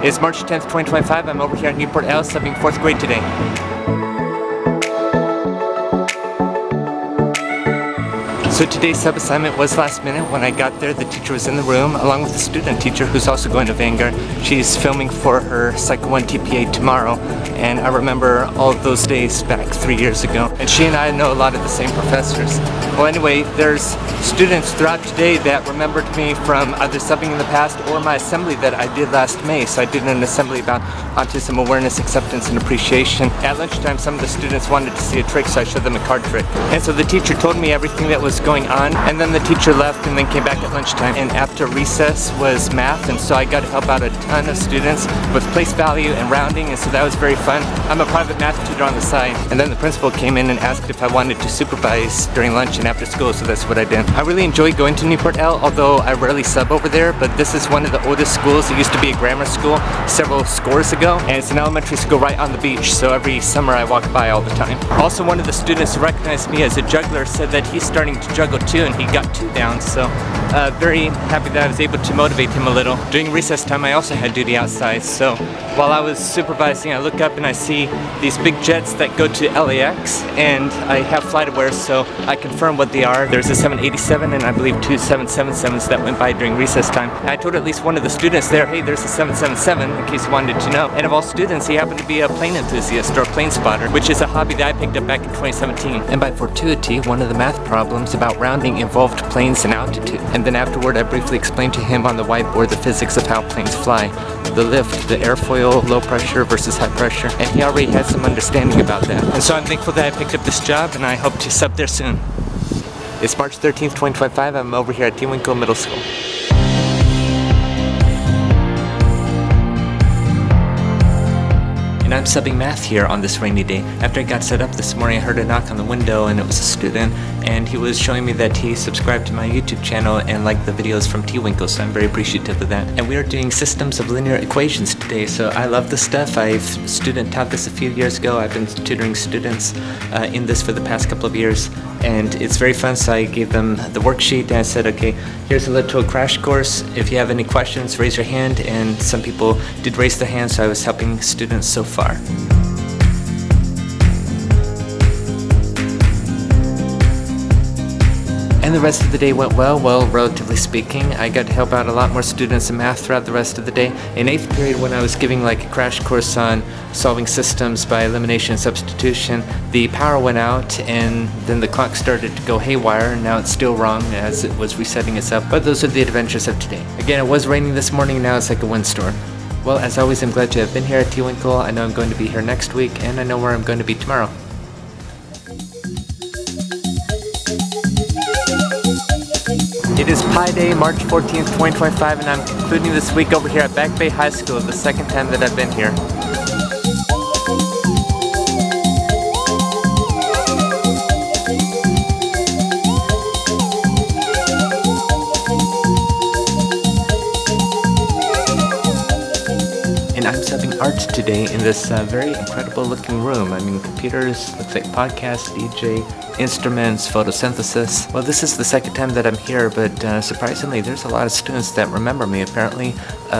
It's March 10th, 2025. I'm over here at Newport El, subbing 4th grade today. So today's sub assignment was last minute. When I got there, the teacher was in the room along with the student teacher who's also going to Vanguard. She's filming for her Psych 1 TPA tomorrow, and I remember all of those days back 3 years ago. And she and I know a lot of the same professors. Well, anyway, there's students throughout today that remembered me from either subbing in the past or my assembly that I did last May. So I did an assembly about autism awareness, acceptance, and appreciation. At lunchtime, some of the students wanted to see a trick, so I showed them a card trick. And so the teacher told me everything that was going on, and then the teacher left and then came back at lunchtime. And after recess was math, and so I got to help out a ton of students with place value and rounding, and so that was very fun. I'm a private math tutor on the side. And then the principal came in and asked if I wanted to supervise during lunch and after school, so that's what I did. I really enjoy going to Newport El, although I rarely sub over there, but this is one of the oldest schools. It used to be a grammar school several scores ago, and it's an elementary school right on the beach, so every summer I walk by all the time. Also, one of the students who recognized me as a juggler said that he's starting to juggle too, and he got 2 down, so very happy that I was able to motivate him a little. During recess time, I also had duty outside, so while I was supervising, I look up and I see these big jets that go to LAX, and I have flight aware, so I confirm what they are. There's a 787 and I believe 2 777s that went by during recess time. I told at least one of the students there, hey, there's a 777, in case you wanted to know. And of all students, he happened to be a plane enthusiast or a plane spotter, which is a hobby that I picked up back in 2017. And by fortuity, one of the math problems about rounding involved planes and altitude. And then afterward, I briefly explained to him on the whiteboard the physics of how planes fly. The lift, the airfoil, low pressure versus high pressure, and he already had some understanding about that. And so I'm thankful that I picked up this job, and I hope to sub there soon. It's March 13th, 2025. I'm over here at T. Winkle Middle School. And I'm subbing math here on this rainy day. After I got set up this morning, I heard a knock on the window, and it was a student, and he was showing me that he subscribed to my YouTube channel and liked the videos from T. Winkle, so I'm very appreciative of that. And we are doing systems of linear equations today, so I love this stuff. I've student taught this a few years ago. I've been tutoring students in this for the past couple of years, and it's very fun, so I gave them the worksheet, and I said, okay, here's a little crash course. If you have any questions, raise your hand, and some people did raise their hands, so I was helping students so far. And the rest of the day went well, relatively speaking. I got to help out a lot more students in math throughout the rest of the day. In 8th period, when I was giving like a crash course on solving systems by elimination and substitution, the power went out and then the clock started to go haywire, and now it's still wrong as it was resetting itself. But those are the adventures of today. Again, it was raining this morning, now it's like a windstorm. Well, as always, I'm glad to have been here at T. Winkle. I know I'm going to be here next week, and I know where I'm going to be tomorrow. It is Pi Day, March 14th, 2025, and I'm concluding this week over here at Back Bay High School, the second time that I've been here. And I'm subbing art today in this very incredible looking room. I mean, computers, looks like podcast, DJ, instruments, photosynthesis. Well, this is the second time that I'm here, but surprisingly, there's a lot of students that remember me. Apparently,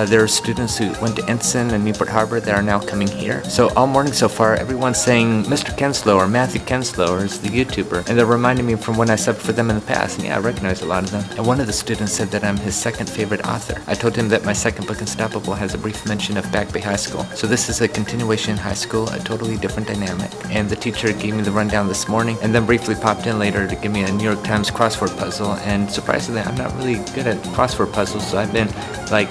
there are students who went to Ensign and Newport Harbor that are now coming here. So all morning so far, everyone's saying Mr. Kenslow or Matthew Kenslow is the YouTuber, and they're reminding me from when I subbed for them in the past. And yeah, I recognize a lot of them. And one of the students said that I'm his second favorite author. I told him that my second book, Unstoppable, has a brief mention of Back Bay High School. So this is a continuation in high school, a totally different dynamic. And the teacher gave me the rundown this morning, and then briefly popped in later to give me a New York Times crossword puzzle. And surprisingly, I'm not really good at crossword puzzles, so I've been like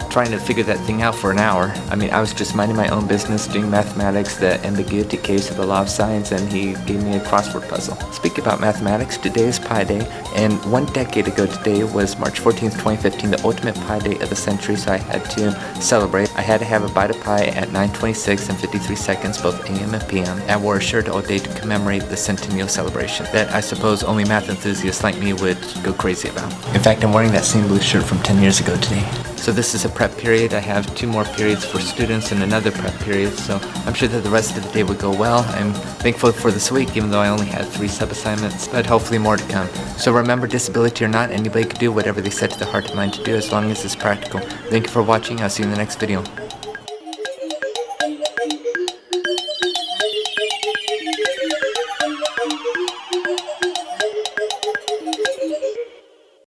trying to figure that thing out for an hour. I mean, I was just minding my own business, doing mathematics, the ambiguity case of the law of science, and he gave me a crossword puzzle. Speaking about mathematics, today is Pi Day, and 1 decade ago today was March 14th, 2015, the ultimate Pi Day of the century, so I had to celebrate. I had to have a bite of pie at 9:26 and 53 seconds, both AM and PM. I wore a shirt all day to commemorate the centennial celebration that I suppose only math enthusiasts like me would go crazy about. In fact, I'm wearing that same blue shirt from 10 years ago today. So this is a prep period. I have 2 more periods for students and another prep period, so I'm sure that the rest of the day would go well. I'm thankful for this week, even though I only had 3 sub-assignments, but hopefully more to come. So remember, disability or not, anybody can do whatever they set to their heart and mind to do as long as it's practical. Thank you for watching. I'll see you in the next video.